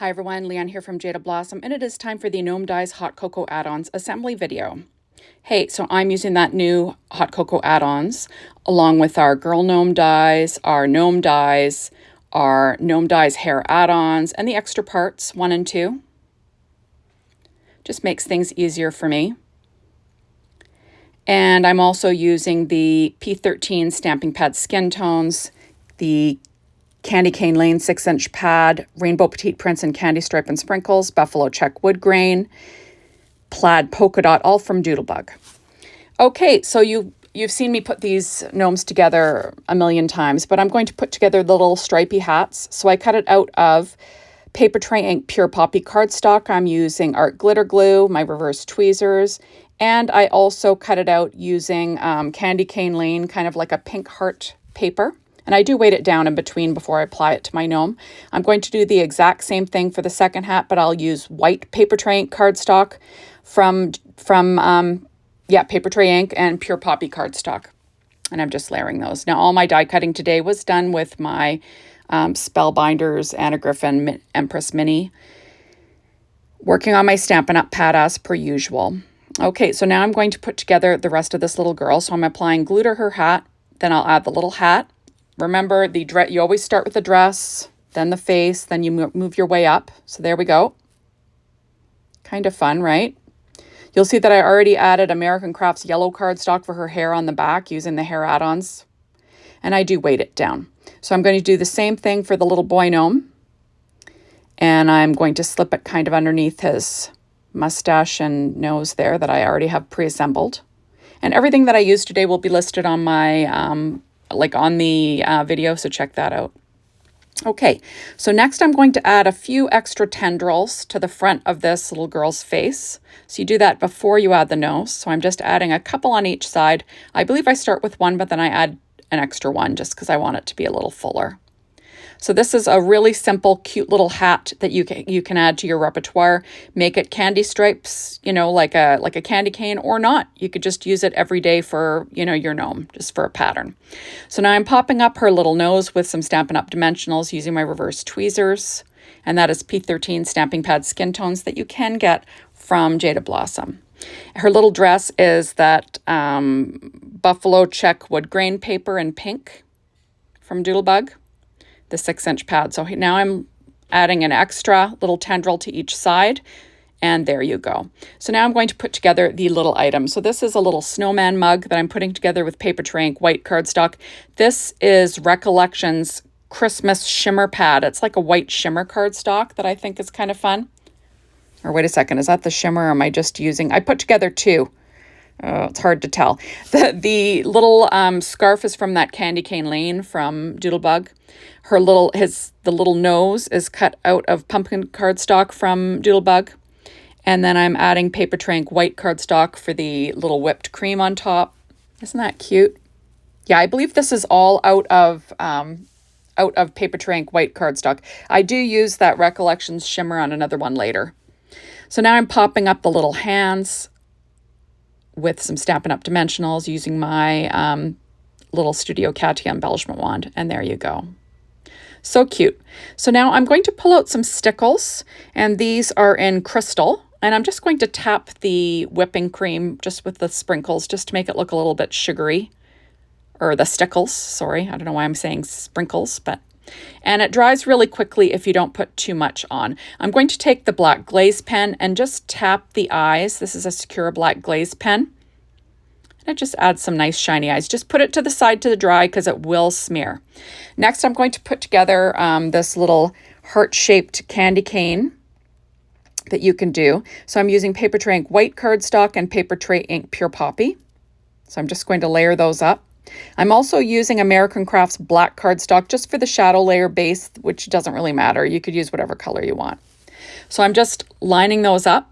Hi everyone, Leanne here from Jaded Blossom, and it is time for the Gnome Dies Hot Cocoa Add Ons assembly video. Hey, so I'm using that new Hot Cocoa Add Ons along with our Girl Gnome Dies, our Gnome Dies, our Gnome Dies Hair Add Ons, and the Extra Parts 1 and 2. Just makes things easier for me. And I'm also using the P13 Stamping Pad Skin Tones, the Candy Cane Lane 6-inch pad, Rainbow Petite Prints and Candy Stripe and Sprinkles, Buffalo Check Woodgrain, Plaid Polka Dot, all from Doodlebug. Okay, so you've seen me put these gnomes together a million times, but I'm going to put together the little stripy hats. So I cut it out of Paper Tray Ink Pure Poppy cardstock. I'm using art glitter glue, my reverse tweezers, and I also cut it out using Candy Cane Lane, kind of like a pink heart paper. And I do weight it down in between before I apply it to my gnome. I'm going to do the exact same thing for the second hat, but I'll use white Paper Tray Ink cardstock from Paper Tray Ink and Pure Poppy cardstock. And I'm just layering those. Now, all my die cutting today was done with my Spellbinders Anna Griffin Empress Mini. Working on my Stampin' Up! Pad as per usual. Okay, so now I'm going to put together the rest of this little girl. So I'm applying glue to her hat. Then I'll add the little hat. Remember, you always start with the dress, then the face, then you move your way up. So there we go. Kind of fun, right? You'll see that I already added American Crafts yellow cardstock for her hair on the back using the Hair Add Ons. And I do weight it down. So I'm going to do the same thing for the little boy gnome. And I'm going to slip it kind of underneath his mustache and nose there that I already have pre-assembled. And everything that I use today will be listed on my on the video, so check that out. Okay, so next I'm going to add a few extra tendrils to the front of this little girl's face. So you do that before you add the nose. So I'm just adding a couple on each side. I believe I start with one, but then I add an extra one just because I want it to be a little fuller. So this is a really simple, cute little hat that you can add to your repertoire. Make it candy stripes, like a candy cane, or not. You could just use it every day for, your gnome, just for a pattern. So now I'm popping up her little nose with some Stampin' Up! Dimensionals using my reverse tweezers. And that is P13 Stamping Pad Skin Tones that you can get from Jaded Blossom. Her little dress is that Buffalo Check Woodgrain paper in pink from Doodlebug. The 6-inch pad. So now I'm adding an extra little tendril to each side, and there you go. So now I'm going to put together the little item. So this is a little snowman mug that I'm putting together with Paper Tray Ink white cardstock. This is Recollections-Christmas Shimmer pad. It's like a white shimmer cardstock that I think is kind of fun. Or wait a second, is that the shimmer, or am I just using... I put together two. Oh, it's hard to tell. The little scarf is from that Candy Cane Lane from Doodlebug. The little nose is cut out of pumpkin cardstock from Doodlebug. And then I'm adding Paper Tray Ink white cardstock for the little whipped cream on top. Isn't that cute? Yeah, I believe this is all out of Paper Tray Ink white cardstock. I do use that Recollections shimmer on another one later. So now I'm popping up the little hands with some Stampin' Up! Dimensionals using my little Studio Katia embellishment wand. And there you go. So cute. So now I'm going to pull out some stickles, and these are in crystal. And I'm just going to tap the whipping cream just with the sprinkles just to make it look a little bit sugary. Or the stickles, sorry. I don't know why I'm saying sprinkles, but... And it dries really quickly if you don't put too much on. I'm going to take the black glaze pen and just tap the eyes. This is a Sakura black glaze pen. And it just adds some nice shiny eyes. Just put it to the side to dry because it will smear. Next, I'm going to put together this little heart-shaped candy cane that you can do. So I'm using Paper Tray Ink white cardstock and Paper Tray Ink Pure Poppy. So I'm just going to layer those up. I'm also using American Crafts black cardstock just for the shadow layer base, which doesn't really matter. You could use whatever color you want. So I'm just lining those up.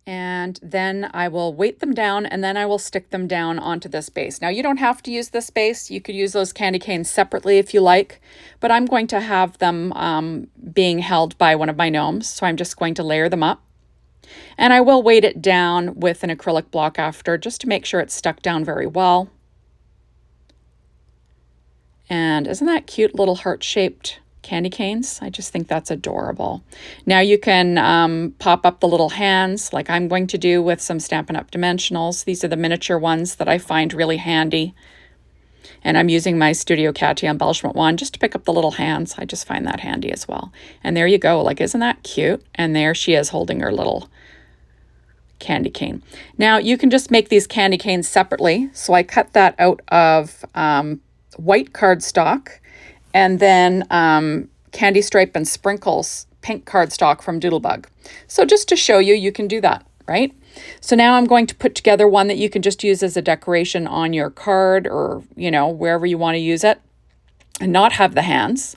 And then I will weight them down, and then I will stick them down onto this base. Now, you don't have to use this base. You could use those candy canes separately if you like, but I'm going to have them being held by one of my gnomes. So I'm just going to layer them up. And I will weight it down with an acrylic block after just to make sure it's stuck down very well. And isn't that cute little heart-shaped candy canes. I just think that's adorable. Now you can pop up the little hands like I'm going to do with some Stampin' Up! Dimensionals. These are the miniature ones that I find really handy. And I'm using my Studio Katia embellishment wand just to pick up the little hands. I just find that handy as well. And there you go. Like, isn't that cute? And there she is holding her little candy cane. Now you can just make these candy canes separately. So I cut that out of white cardstock and then candy stripe and sprinkles pink cardstock from Doodlebug. So just to show you, you can do that, right? So now I'm going to put together one that you can just use as a decoration on your card or, you know, wherever you want to use it and not have the hands.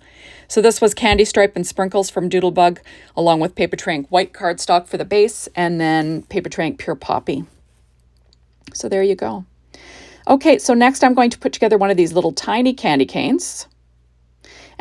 So this was candy stripe and sprinkles from Doodlebug along with Paper Tray Ink white cardstock for the base and then Paper Tray Ink pure poppy. So there you go. Okay, so next I'm going to put together one of these little tiny candy canes.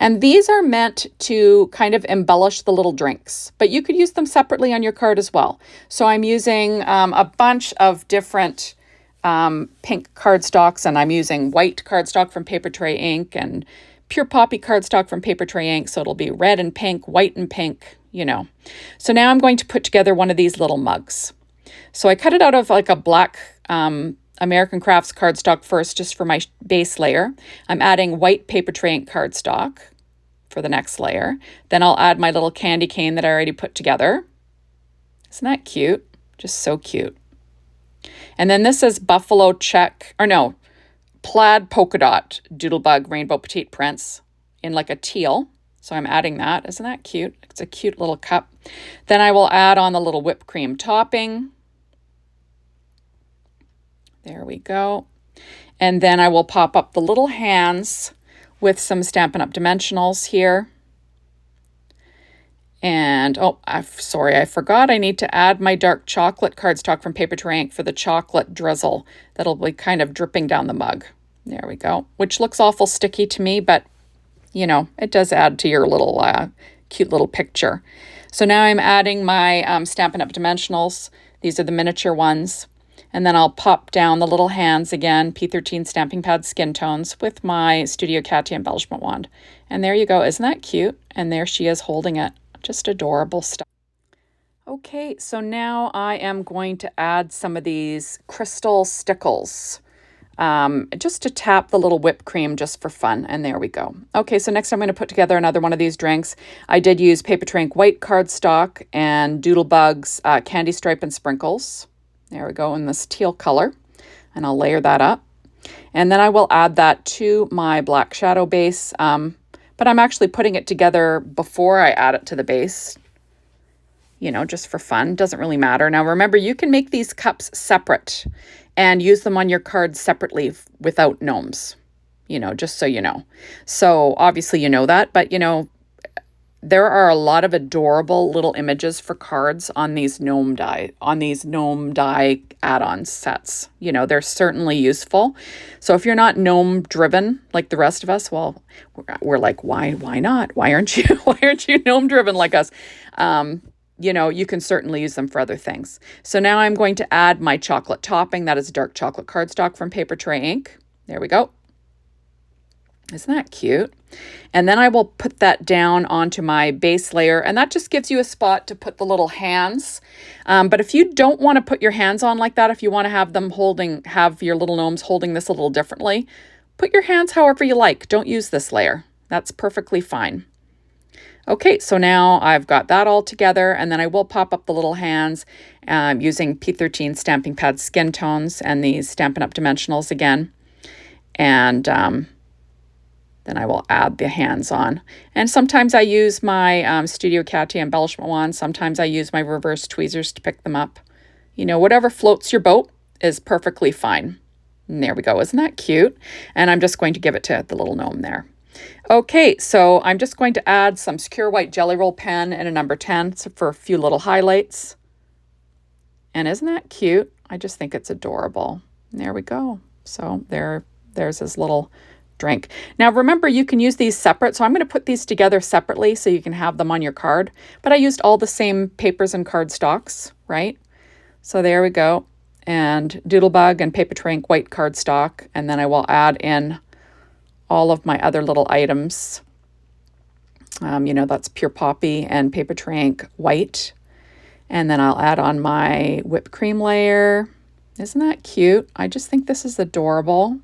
And these are meant to kind of embellish the little drinks, but you could use them separately on your card as well. So I'm using a bunch of different pink cardstocks, and I'm using white cardstock from Paper Tray Ink and pure poppy cardstock from Paper Tray Ink. So it'll be red and pink, white and pink, you know. So now I'm going to put together one of these little mugs. So I cut it out of like a black American Crafts cardstock first, just for my base layer. I'm adding white Paper Tray Ink cardstock for the next layer. Then I'll add my little candy cane that I already put together. Isn't that cute? Just so cute. And then this is buffalo check, or no, plaid polka dot Doodlebug-Rainbow Petite prints in like a teal. So I'm adding that. Isn't that cute? It's a cute little cup. Then I will add on the little whipped cream topping. There we go. And then I will pop up the little hands with some Stampin' Up! Dimensionals here. And, oh, sorry, I forgot I need to add my dark chocolate cardstock from Paper Tray Ink for the chocolate drizzle. That'll be kind of dripping down the mug. There we go. Which looks awful sticky to me, but, you know, it does add to your little cute little picture. So now I'm adding my Stampin' Up! Dimensionals. These are the miniature ones. And then I'll pop down the little hands again, P13 Stamping Pad Skin Tones with my Studio Katia embellishment wand. And there you go. Isn't that cute? And there she is holding it. Just adorable stuff. Okay, so now I am going to add some of these crystal stickles just to tap the little whipped cream just for fun. And there we go. Okay, so next I'm going to put together another one of these drinks. I did use Paper Tray Ink white cardstock and Doodlebug's candy stripe and sprinkles. There we go in this teal color. And I'll layer that up. And then I will add that to my black shadow base. But I'm actually putting it together before I add it to the base, you know, just for fun. Doesn't really matter. Now, remember, you can make these cups separate and use them on your cards separately without gnomes, you know, just so you know. So obviously you know that, but, you know, there are a lot of adorable little images for cards on these gnome die add-on sets. You know, they're certainly useful. So if you're not gnome driven like the rest of us, well, we're like, why not? Why aren't you gnome driven like us? You know, you can certainly use them for other things. So now I'm going to add my chocolate topping. That is dark chocolate cardstock from Paper Tray Ink. There we go. Isn't that cute? And then I will put that down onto my base layer, and that just gives you a spot to put the little hands. But if you don't want to put your hands on like that, if you want to have them have your little gnomes holding this a little differently, put your hands however you like. Don't use this layer. That's perfectly fine. Okay, so now I've got that all together, and then I will pop up the little hands using P13 Stamping Pad Skin Tones and these Stampin' Up! Dimensionals again. And then I will add the hands on. And sometimes I use my Studio Katia embellishment wand. Sometimes I use my reverse tweezers to pick them up. You know, whatever floats your boat is perfectly fine. And there we go. Isn't that cute? And I'm just going to give it to the little gnome there. Okay, so I'm just going to add some Secure White Jelly Roll pen and a number 10 for a few little highlights. And isn't that cute? I just think it's adorable. And there we go. So there's this little drink. Now remember, you can use these separate, so I'm going to put these together separately so you can have them on your card. But I used all the same papers and cardstocks, right? So there we go. And Doodlebug and Paper Tray Ink white cardstock. And then I will add in all of my other little items. You know, that's pure poppy and paper tray ink white. And then I'll add on my whipped cream layer. Isn't that cute? I just think this is adorable.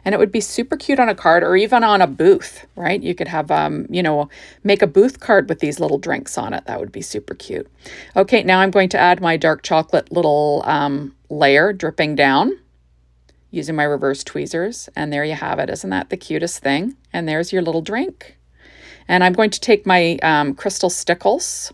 And it would be super cute on a card or even on a booth, right? You could have, you know, make a booth card with these little drinks on it. That would be super cute. Okay, now I'm going to add my dark chocolate little layer dripping down using my reverse tweezers. And there you have it. Isn't that the cutest thing? And there's your little drink. And I'm going to take my crystal stickles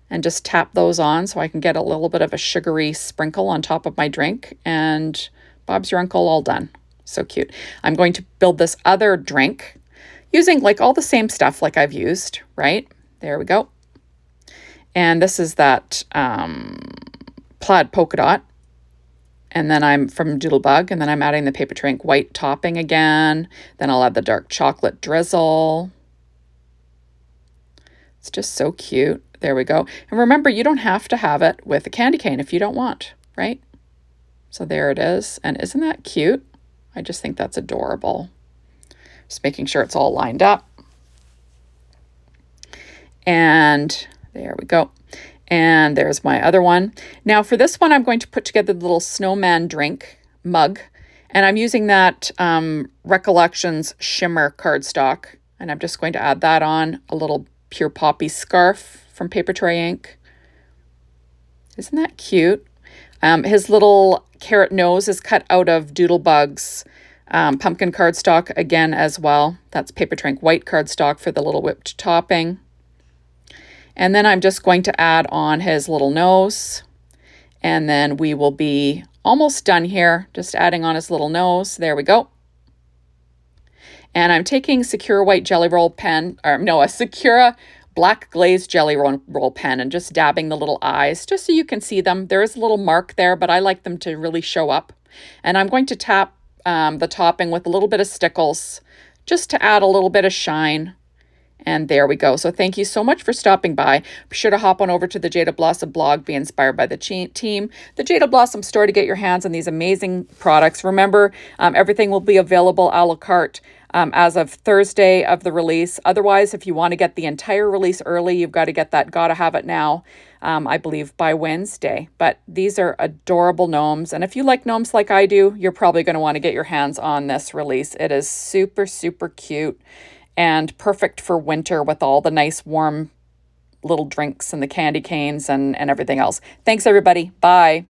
and just tap those on so I can get a little bit of a sugary sprinkle on top of my drink. And Bob's your uncle, all done. So cute. I'm going to build this other drink using like all the same stuff like I've used, right? There we go. And this is that plaid polka dot. And then I'm from Doodlebug, and then I'm adding the paper tray ink white topping again. Then I'll add the dark chocolate drizzle. It's just so cute. There we go. And remember, you don't have to have it with a candy cane if you don't want, right? So there it is. And isn't that cute? I just think that's adorable. Just making sure it's all lined up. And there we go. And there's my other one. Now for this one, I'm going to put together the little snowman drink mug. And I'm using that Recollections Shimmer cardstock. And I'm just going to add that on a little pure poppy scarf from paper tray ink. Isn't that cute? His little carrot nose is cut out of Doodlebug's pumpkin cardstock again as well. That's paper tray ink white cardstock for the little whipped topping. And then I'm just going to add on his little nose. And then we will be almost done here. Just adding on his little nose. There we go. And I'm taking Sakura white jelly roll pen, or no, a Sakura black glaze jelly roll pen, and just dabbing the little eyes just so you can see them. There is a little mark there, but I like them to really show up. And I'm going to tap the topping with a little bit of Stickles just to add a little bit of shine. And there we go. So thank you so much for stopping by. Be sure to hop on over to the Jaded Blossom blog, be inspired by the team, the Jaded Blossom store to get your hands on these amazing products. Remember, everything will be available a la carte as of Thursday of the release. Otherwise, if you want to get the entire release early, you've got to get that Gotta Have It Now, I believe, by Wednesday. But these are adorable gnomes. And if you like gnomes like I do, you're probably going to want to get your hands on this release. It is super, super cute and perfect for winter with all the nice warm little drinks and the candy canes and everything else. Thanks, everybody. Bye.